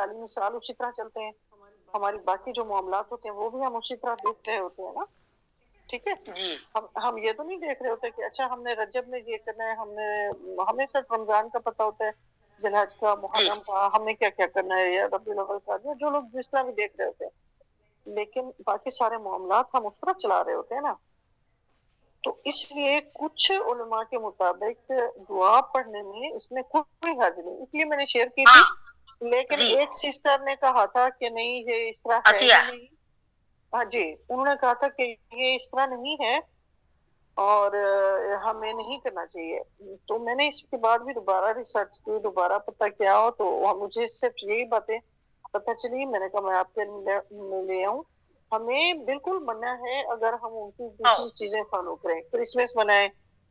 تعلیمی سال اسی طرح چلتے ہیں, ہماری باقی جو معاملات ہوتے ہیں وہ بھی ہم اسی طرح دیکھ رہے ہوتے ہیں نا. ٹھیک ہے, ہم یہ تو نہیں دیکھ رہے ہوتے کہ اچھا ہم نے رجب میں یہ کرنا ہے, ہمیں صرف رمضان کا پتہ ہوتا ہے, ذی الحج کا, محرم کا, ہمیں کیا کیا کرنا ہے, یا ربیع الاول کا, جو لوگ جس طرح بھی دیکھ رہے ہوتے ہیں, لیکن باقی سارے معاملات ہم اس طرح چلا رہے ہوتے ہیں نا. تو اس لیے کچھ علماء کے مطابق دعا پڑھنے میں اس میں کوئی حرج نہیں, اس لیے میں نے شیئر کی تھی. لیکن ایک سسٹر نے کہا تھا کہ نہیں یہ اس طرح ہے ہی نہیں. ہاں جی, انہوں نے کہا تھا کہ یہ اس طرح نہیں ہے اور ہمیں نہیں کرنا چاہیے. تو میں نے اس کے بعد بھی دوبارہ ریسرچ کی, دوبارہ پتہ کیا, تو مجھے صرف یہی باتیں پتہ چلی. میں نے کہا میں آپ کے لے آؤں. ہمیں بالکل منع ہے اگر ہم ان کی دوسری چیزیں فالو کریں. کرسمس منائیں,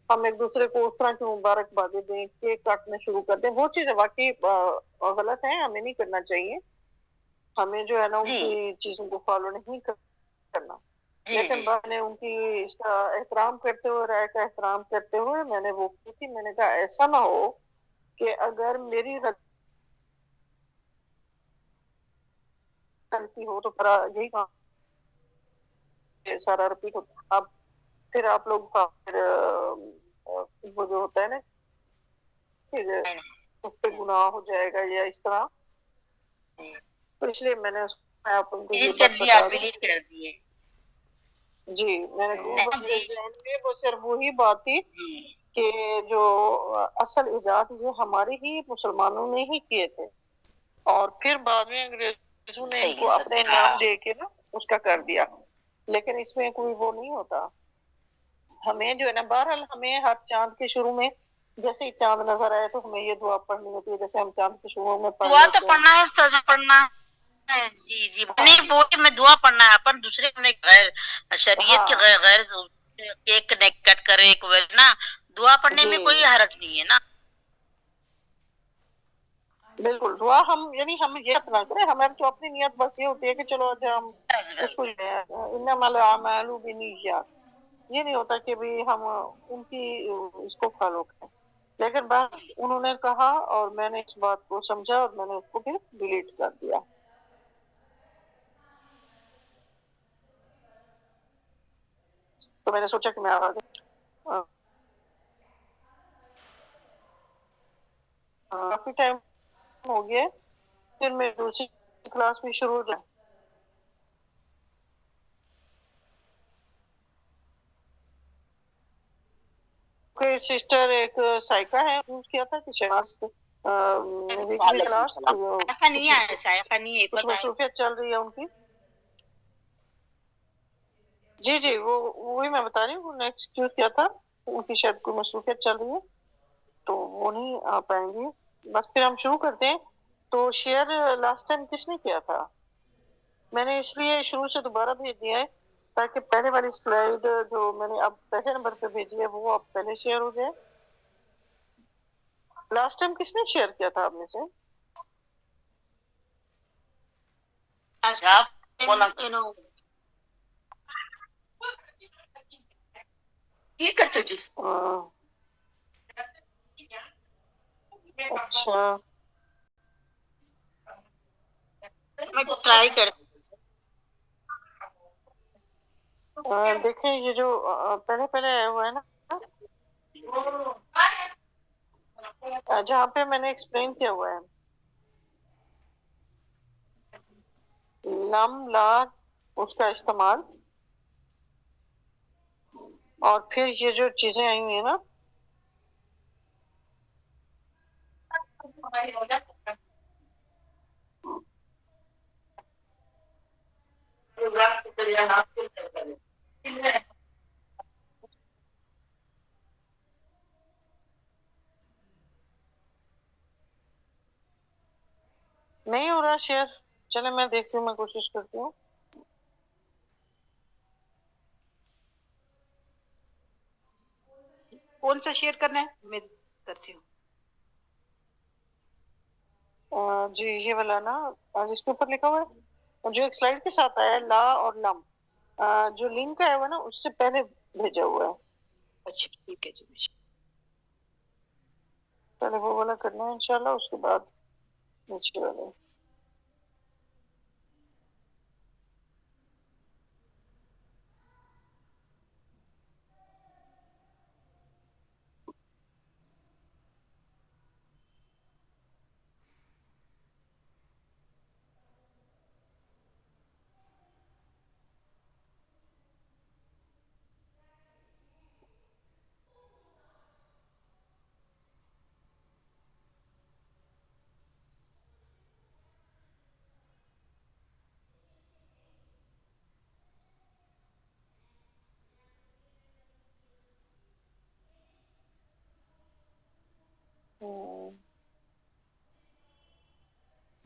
ہم ایک دوسرے کو اس طرح کی مبارکبادیں دیں, کیک کاٹنا شروع کر دیں, وہ چیزیں واقعی غلط ہیں, ہمیں نہیں کرنا چاہیے. ہمیں جو ہے نا ان کی چیزوں کو فالو نہیں کرنا. لیکن میں نے ان کی اس کا احترام کرتے ہوئے, رائے کا احترام کرتے ہوئے میں نے وہ کی تھی. میں نے کہا ایسا نہ ہو کہ اگر میری غلطی ہو تو یہی کام سارا رپیٹ ہوتا. اب پھر آپ لوگ وہ جو ہوتا ہے نا پھر اس پہ گناہ ہو جائے گا یا اس طرح, تو اس لیے میں نے آپ ان کو یہ بات بتا دی. جی, میں نے وہ صرف وہی بات تھی کہ جو اصل ایجاد یہ ہمارے ہی مسلمانوں نے ہی کیے تھے, اور پھر بعد میں انگریزوں نے ان کو اپنے نام دے کے نا اس کا کر دیا. لیکن اس میں کوئی وہ نہیں ہوتا. ہمیں جو ہے نا بہرحال ہمیں ہر چاند کے شروع میں جیسے ہی چاند نظر آئے تو ہمیں یہ دعا پڑھنی ہوتی ہے, جیسے ہم چاند کے شروع میں دعا تو پڑھنا ہے, استاذہ پڑھنا ہے. جی جی, نہیں وہ میں دعا پڑھنا ہے. اپن دوسرے غیر شریعت کے غیر کیک کٹ کرے نا, دعا پڑھنے میں کوئی حرج نہیں ہے نا. بالکل, دعا ہم یعنی ہم یہ اپنا کریں, ہماری تو اپنی نیت بس یہ ہوتی ہے کہ چلو ہم اس کو انما الاعمال بالنیات, یہ نہیں ہوتا کہ بھی ہم ان کی اس کو فالو کریں. لیکن بس انہوں نے کہا اور میں نے اس بات کو سمجھا اور میں نے اس کو پھر ڈیلیٹ کر دیا. تو میں نے سوچا کہ میں کافی ٹائم ہو گیا, پھر میں دوسری کلاس میں شروع ہو جائے. کوئی سسٹر ایک سائیکا ہے, پوچھ کیا تھا کہ شہباز کلاس کچھ مصروفیت چل رہی ہے ان کی. جی جی, وہی میں بتا رہی ہوں, ایکسکیوز کیا تھا, ان کی شاید کوئی مصروفیت چل رہی ہے تو وہ نہیں آ پائیں گی. بس پھر ہم شروع کرتے ہیں. تو شیئر لاسٹ ٹائم کس نے کیا تھا؟ میں نے اس لیے شروع سے دوبارہ بھیج دیا ہے تاکہ پہلے والی سلائیڈ جو میں نے اب پہلے نمبر پہ بھیجی ہے وہ اب پہلے شیئر ہو جائے. لاسٹ ٹائم کس نے شیئر کیا تھا آپ میں سے؟ اچھا, میں ٹرائی کر دیکھیں یہ جو پہلے آیا ہوا ہے نا, جہاں پہ میں نے ایکسپلین کیا ہوا ہے لم لا اس کا استعمال, اور پھر یہ جو چیزیں آئی ہوئی ہیں نا, نہیں ہو رہا شیئر. چلے میں دیکھتی ہوں, میں کوشش کرتی ہوں. کون سا شیئر کرنا ہے میں کرتی ہوں. جی یہ والا نا جس کے اوپر لکھا ہوا ہے, جو ایک سلائڈ کے ساتھ آیا ہے لا اور لم, جو لنک آیا ہوا ہے نا اس سے پہلے بھیجا ہوا ہے. اچھا ٹھیک ہے جی, پہلے وہ والا کرنا ہے انشاءاللہ, اس کے بعد نیچے والا.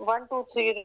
1 2 3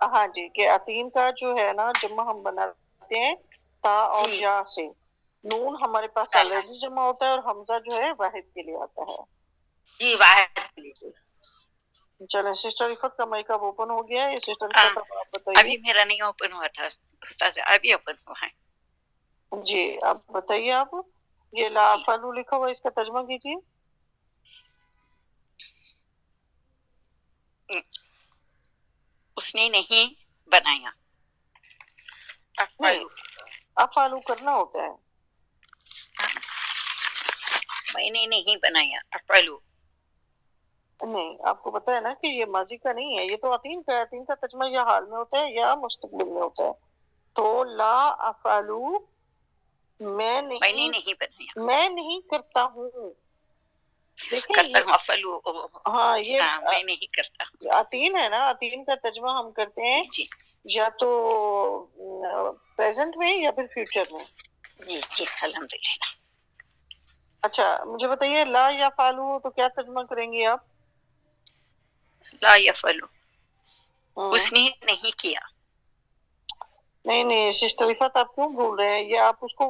ہاں جی کہ عتین کا جو ہے نا جمع ہم بناتے ہیں تا اور جی یا سے. نون ہمارے پاس صحیح. آلریڈی جمع ہوتا ہے اور حمزہ جو ہے واحد کے لیے آتا ہے. جی واحد کے لیے. چلیں سسٹر عفت کا مائک اب اوپن ہو گیا ہے. سسٹر ہاں، عفت اب آپ بتائیے. ابھی میرا نہیں اوپن ہوا تھا استاذ، ابھی اوپن ہوا ہے. جی آپ بتائیے. آپ یہ لا جی فلو لکھا ہوا ہے، اس کا ترجمہ کیجیے. اس نے نہیں بنایا. نہیں افعلو. افعلو کرنا ہوتا ہے. میں نے نہیں بنایا. افعلو. نہیں آپ کو پتا ہے نا کہ یہ ماضی کا نہیں ہے، یہ تو عتین کا ہے. عتین کا ترجمہ یا حال میں ہوتا ہے یا مستقبل میں ہوتا ہے. تو لا افعلو میں میں نے نہیں، نہیں بنایا. میں نہیں کرتا ہوں. دیکھیں کرتا یہ ہوں. افعلو. ہاں یہ ہاں میں نہیں کرتا. عتین ہے نا. عتین کا ترجمہ ہم کرتے ہیں جی یا تو پریزنٹ میں یا پھر فیوچر میں. جی جی الحمدللہ. اچھا مجھے بتائیے لا یا فالو تو کیا ترجمہ کریں گے آپ؟ لا یفعلو. ہاں اس نے نہیں کیا. نہیں نہیں سسٹر عفت آپ کیوں بھول رہے ہیں؟ یہ آپ اس کو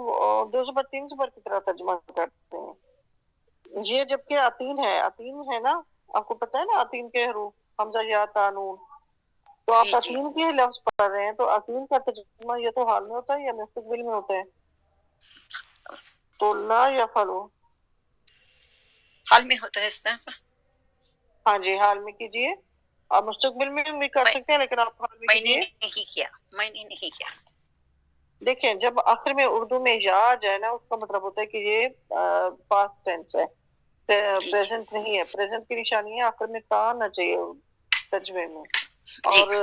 2 بار کی طرح ترجمہ کرتے ہیں. یہ جبکہ عتین ہے. عتین ہے نا، آپ کو پتا ہے نا عتین کے حروف حمزہ یا قانون. تو جی آپ جی عتین کے لفظ پڑھ رہے ہیں تو عتین کا ترجمہ یا تو حال میں ہوتا ہے یا مستقبل میں ہوتا ہے. تو لا یا فلو حال میں ہوتا ہے اس طرح. ہاں جی حال میں کیجیے. آپ مستقبل میں بھی کر میں سکتے ہیں لیکن آپ حال میں میں نے کیجیے. نہیں کیا. میں نے نہیں کیا. دیکھیں جب آخر میں اردو میں یا آ جائے نا، اس کا مطلب ہوتا ہے کہ یہ پاسٹ ٹینس ہے، جی جی پریزنٹ نہیں ہے. پریزنٹ کی نشانی ہے آخر میں تا آنا چاہیے ترجمے میں، جی اور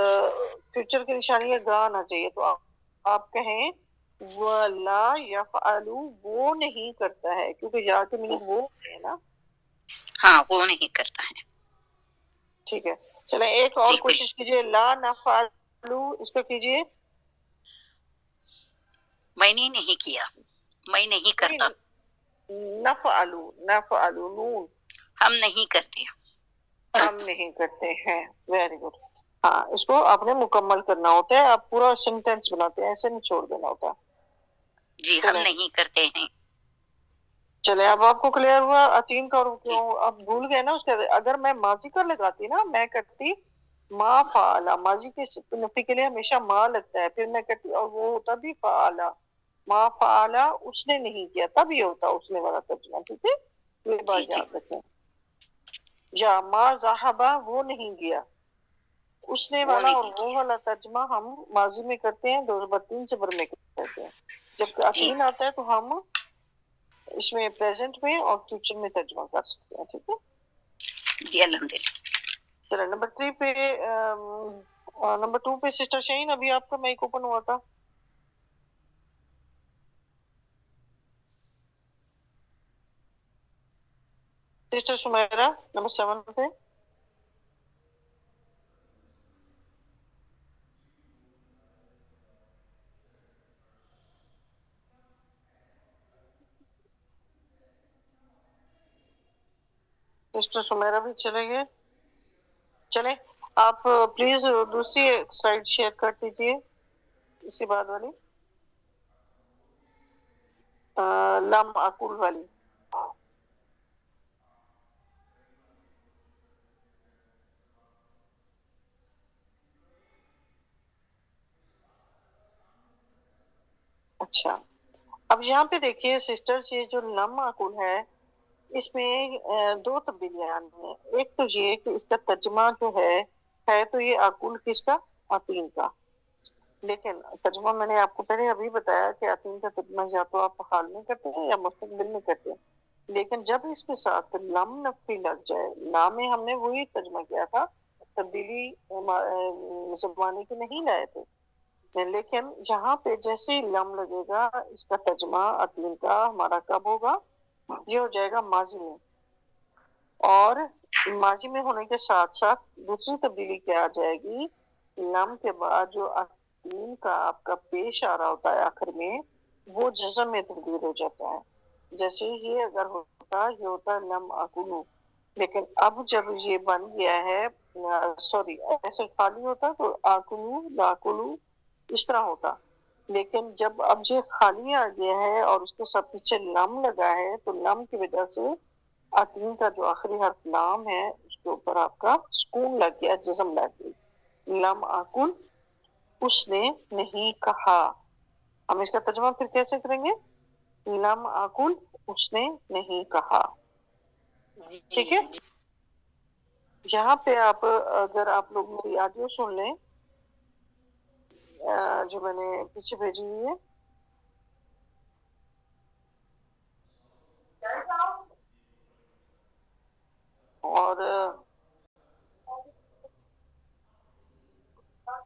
فیوچر کی نشانی ہے گا آنا چاہیے. تو آپ کہیں وَلَا يَفْعَلُ وہ نہیں کرتا ہے، کیونکہ یا کے میننگ وہ ہے نا. ہاں وہ نہیں کرتا ہے. ٹھیک ہے چلیں ایک اور جی کوشش کیجیے. لا نفعلو اس کو کیجیے. میں نے نہیں کیا. میں نہیں کرتا. نفعلو نفعلو نون ہم نہیں کرتے. ہم نہیں کرتے ہیں. Very good. ہاں اس کو آپ نے مکمل کرنا ہوتا ہے. آپ پورا سینٹینس بناتے ہیں، ایسے نہیں چھوڑ دینا ہوتا. جی ہم چلیں نہیں کرتے ہیں. چلیں اب آپ کو کلیئر ہوا عتین کا. جی کیوں اب بھول گئے نا اس کے. اگر میں ماضی کا لگاتی نا، میں کرتی ما فعلا. ماضی کے نفی کے لیے ہمیشہ ما لگتا ہے، پھر میں کرتی اور وہ ہوتا بھی فعلا. ما فعلا اس نے نہیں کیا، تب یہ ہوتا اس نے والا ترجمہ. ٹھیک ہے یہ جی بات جی یاد رکھیں. یا ما ذهبا وہ نہیں گیا. اس نے وہ والا اور نہیں وہ کیا. والا ترجمہ ہم ماضی میں کرتے ہیں، 2003 صفر میں کرتے ہیں. جب جی عتین آتا ہے تو ہم اس میں پریزنٹ میں اور فیوچر میں ترجمہ کر سکتے ہیں. ٹھیک ہے جی الحمدللہ. چلیں نمبر 3 پہ نمبر 2 پہ سسٹر شہین ابھی آپ کا مائک اوپن ہوا تھا. سسٹر سمیرہ نمبر 7 پہ. سسٹر سمیرہ بھی چلے گئے. چلیں آپ پلیز دوسری سلائڈ شیئر کر دیجیے، اسی بعد والی لم اقول والی. اچھا اب یہاں پہ دیکھیے سسٹرز، یہ جو لم معقول ہے اس میں 2 تبدیلیاں آنی ہیں. ایک تو یہ کہ اس کا ترجمہ جو ہے تو یہ عقول کس کا؟ عتین کا. لیکن ترجمہ میں نے آپ کو پہلے ابھی بتایا کہ عتین کا ترجمہ یا تو آپ حال میں کرتے ہیں یا مستقبل میں کرتے ہیں. لیکن جب اس کے ساتھ لم نفی لگ جائے، لا میں ہم نے وہی ترجمہ کیا تھا، تبدیلی زبانی کی نہیں لائے تھے. لیکن یہاں پہ جیسے ہی لم لگے گا، اس کا ترجمہ عتین کا ہمارا کب ہوگا؟ یہ ہو جائے گا ماضی میں. اور ماضی میں ہونے کے ساتھ ساتھ دوسری تبدیلی کیا آ جائے گی؟ لم کے بعد جو عتین کا آپ کا پیش آ رہا ہوتا ہے آخر میں، وہ جزم میں تبدیل ہو جاتا ہے. جیسے یہ اگر ہوتا، یہ ہوتا لم اکلو. لیکن اب جب یہ بن گیا ہے سوری ایسے خالی ہوتا تو آکلو لاکلو اس طرح ہوتا، لیکن جب اب یہ خالی آ گیا ہے اور اس کے ساتھ پیچھے لم لگا ہے تو لم کی وجہ سے آتین کا جو آخری حرف لام ہے اس کے اوپر آپ کا سکون لگ گیا، جزم لگ گئی، لم آکل اس نے نہیں کہا۔ ہم اس کا ترجمہ پھر کیسے کریں گے؟ لم آکل اس نے نہیں کہا، ٹھیک ہے؟ یہاں پہ آپ اگر آپ لوگ میری آڈیو سن لیں جو میں نے پیچھے بھیجی ہوئی ہے، اور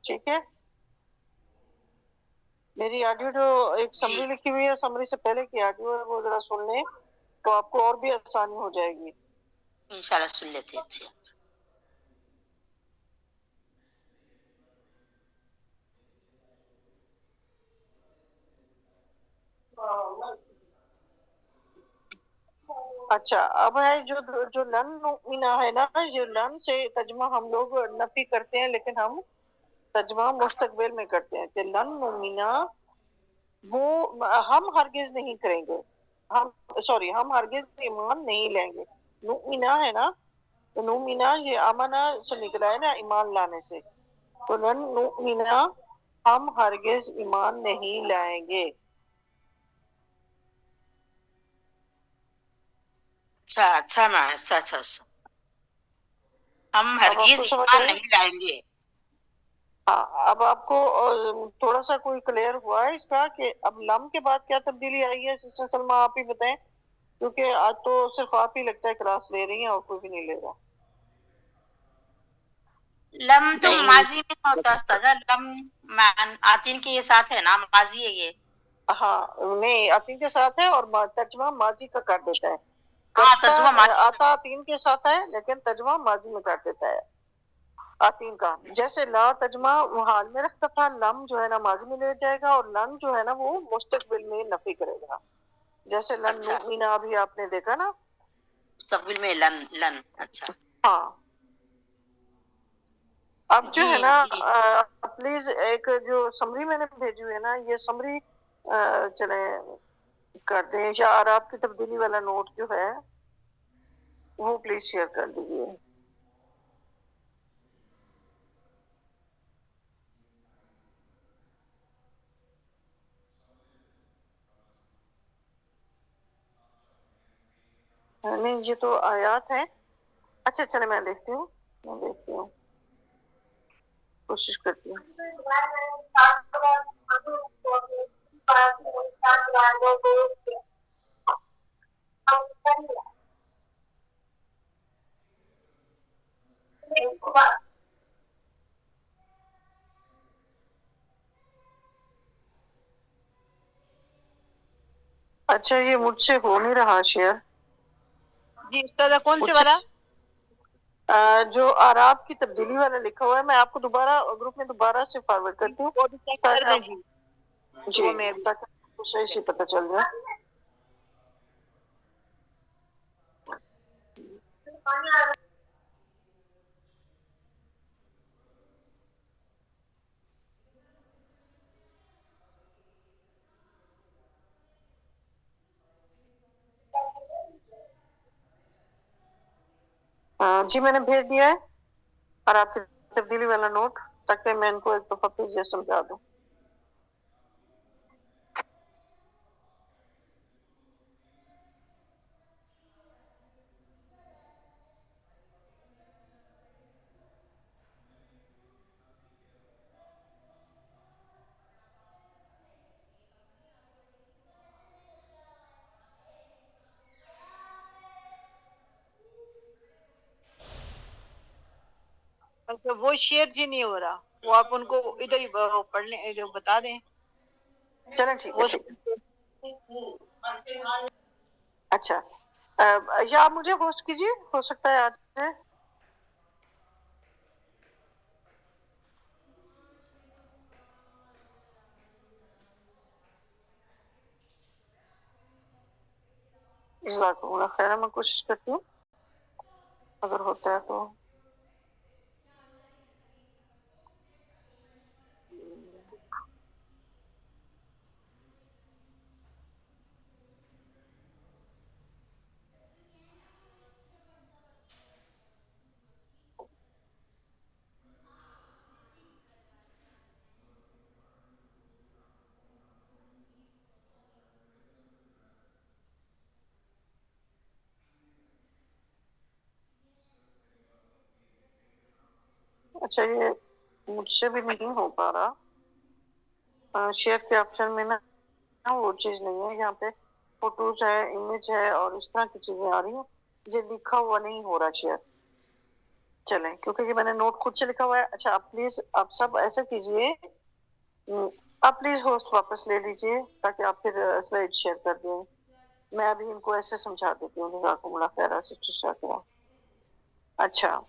ٹھیک ہے میری آڈیو جو ایک جی سمری لکھی ہوئی ہے، سمری سے پہلے کی آڈیو ہے، وہ ذرا سن لیں تو آپ کو اور بھی آسانی ہو جائے گی۔ انشاءاللہ سن لیتے ہیں۔ اچھا اچھا اب ہے جو لن نؤمنا ہے نا، یہ لن سے ترجمہ ہم لوگ نفی کرتے ہیں، لیکن ہم ترجمہ مستقبل میں کرتے ہیں کہ لن نؤمنا وہ ہم ہرگز نہیں کریں گے، ہم ہرگز ایمان نہیں لیں گے۔ نؤمنا ہے نا، تو نؤمنا یہ امنا سے نکلا ہے نا، ایمان لانے سے، تو لن نؤمنا ہم ہرگز ایمان نہیں لائیں گے۔ اچھا نا، اچھا ہم اب آپ ہرگز کو سمجھ ایمان آئی؟ نہیں لائیں گے۔ ہاں اب آپ کو تھوڑا سا کوئی کلیئر ہوا ہے اس کا کہ اب لم کے بعد کیا تبدیلی آئی ہے؟ سسٹر سلمہ آپ ہی بتائیں، کیونکہ آج تو صرف آپ ہی لگتا ہے کلاس لے رہی ہیں اور کوئی بھی نہیں لے رہا۔ لم تو نہیں ماضی میں ہوتا استاذہ، لم آتین کے یہ ساتھ ہے نا، ماضی ہے یہ۔ ہاں نہیں آتین کے ساتھ ہے اور ترجمہ ماضی کا کر دیتا ہے، ہاں کرتا ترجمہ ماضی کا۔ آتا آتین کے ساتھ ہے لیکن ترجمہ ماضی میں کر دیتا ہے آتین کا۔ جیسے لا ترجمہ وہ حال میں رکھتا تھا، لم جو ہے نا ماضی میں لے جائے گا، اور لن جو ہے نا وہ مستقبل میں نفی کرے گا، جیسے لن اچھا نؤمنا بھی آپ نے دیکھا نا۔ مستقبل میں لن اچھا ہاں اب جو جی ہے نا جی پلیز ایک جو سمری میں نے بھیجی ہوئی ہے نا، یہ سمری چلیں کر دیں، یا اور آپ کی تبدیلی والا نوٹ جو ہے وہ پلیز شیئر کر دیجیے۔ نہیں یہ تو آیات ہے۔ اچھا چلے میں دیکھتی ہوں کوشش کرتی ہوں۔ اچھا یہ مجھ سے ہو نہیں رہا شیئر، جی استاذہ کون سے مجھ سے والا؟ جو آراب کی تبدیلی والا لکھا ہوا ہے، میں آپ کو دوبارہ گروپ میں دوبارہ سے فارورڈ کرتی ہوں وہ بھی چیک کر تاکہ دیں آپ جی، جی وہ میں بھی۔ تاکہ آپ کو صحیح سے پتہ چل جائے۔ جی میں نے بھیج دیا ہے، اور آپ کی تبدیلی والا نوٹ، تاکہ میں ان کو ایک دفعہ پھر یہ سمجھا دوں۔ اچھا وہ شیئر جی نہیں ہو رہا، وہ آپ ان کو ادھر ہی پڑھ لیں، جو بتا دیں چلیں ٹھیک ہے وہ۔ ٹھیک ہے اچھا یا آپ مجھے ہوسٹ کیجیے، ہو سکتا ہے آج ہے۔ جزاکم اللہ خیر، میں کوشش کرتی ہوں اگر ہوتا ہے تو۔ اچھا یہ مجھ سے بھی نہیں ہو پا رہا، شیئر کے آپشن میں نا وہ چیز نہیں ہے، یہاں پہ فوٹوز ہے، امیج ہے اور اس طرح کی چیزیں آ رہی ہیں، یہ لکھا ہوا نہیں ہو رہا شیئر۔ چلیں کیونکہ یہ میں نے نوٹ خود سے لکھا ہوا ہے۔ اچھا آپ پلیز آپ سب ایسا کیجئے، آپ پلیز ہوسٹ واپس لے لیجئے تاکہ آپ پھر سلائڈ شیئر کر دیں۔ میں ابھی ان کو ایسے سمجھا دیتی ہوں۔ جزاکم اللہ خیر سسٹر شاکرہ۔ اچھا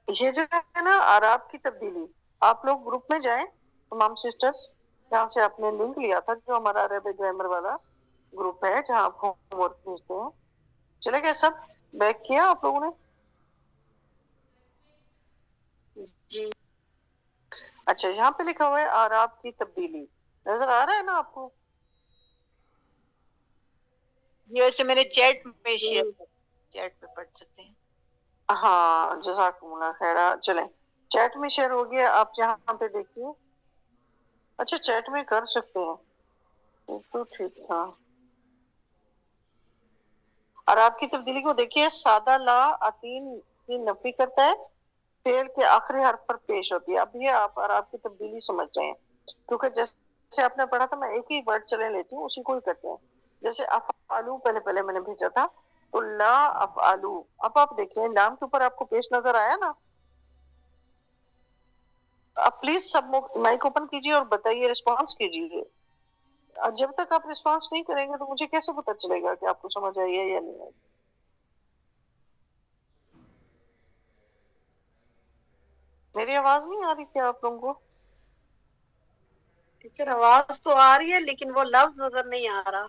یہ جو ہے نا آراب کی تبدیلی، آپ لوگ گروپ میں جائیں تمام سسٹرز، جہاں سے آپ نے لنک لیا تھا، جو ہمارا عربی گرامر والا گروپ ہے جہاں آپ ہوم ورک بھیجتے ہیں، چلے گئے سب؟ بیک کیا آپ لوگوں نے؟ جی اچھا یہاں پہ لکھا ہوا ہے آراب کی تبدیلی، نظر آ رہا ہے نا آپ کو؟ یہ ویسے میں نے چیٹ میں شیئر، چیٹ پہ پڑھ سکتے ہیں۔ ہاں جزاکم اللہ خیر۔ چلیں چیٹ میں شیئر ہو گیا، آپ یہاں پہ دیکھیے۔ اچھا چیٹ میں کر سکتے ہیں تو ٹھیک تھا۔ اور آپ کی تبدیلی کو دیکھیے، سادہ لا عتین کی نفی کرتا ہے، فعل کے آخری حرف پر پیش ہوتی ہے۔ اب یہ آپ اور آپ کی تبدیلی سمجھ رہے ہیں، کیونکہ جیسے آپ نے پڑھا تھا، میں ایک ہی ورڈ چلے لیتی ہوں، اسی کو ہی کرتے ہیں۔ جیسے افعالو پہلے میں نے بھیجا تھا، تو لا افعالو، اب آپ دیکھیں لام کے اوپر آپ کو پیش نظر آیا نا؟ آپ پلیز سب مائک اوپن کیجئے اور بتائیے، ریسپانس کیجئے۔ جب تک آپ ریسپانس نہیں کریں گے تو مجھے کیسے پتا چلے گا کہ آپ کو سمجھ آئی ہے یا نہیں آئی؟ میری آواز نہیں آ رہی کیا آپ لوگوں کو؟ ٹیچر آواز تو آ رہی ہے لیکن وہ لفظ نظر نہیں آ رہا۔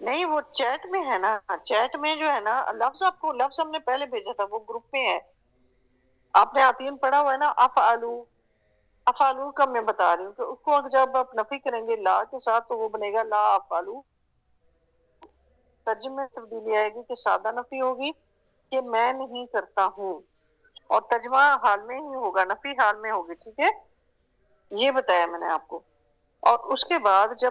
نہیں وہ چیٹ میں ہے نا، چیٹ میں جو ہے نا لفظ، آپ کو لفظ ہم نے پہلے بھیجا تھا، وہ گروپ میں ہے۔ آپ نے عطین پڑھا ہوا ہے نا، افعلو، افعلو کا میں بتا رہی ہوں کہ اس کو جب آپ نفی کریں گے لا کے ساتھ تو وہ بنے گا لا افعلو۔ ترجمے میں تبدیلی آئے گی کہ سادہ نفی ہوگی کہ میں نہیں کرتا ہوں، اور ترجمہ حال میں ہی ہوگا، نفی حال میں ہوگی، ٹھیک ہے؟ یہ بتایا میں نے آپ کو۔ اور اس کے بعد جب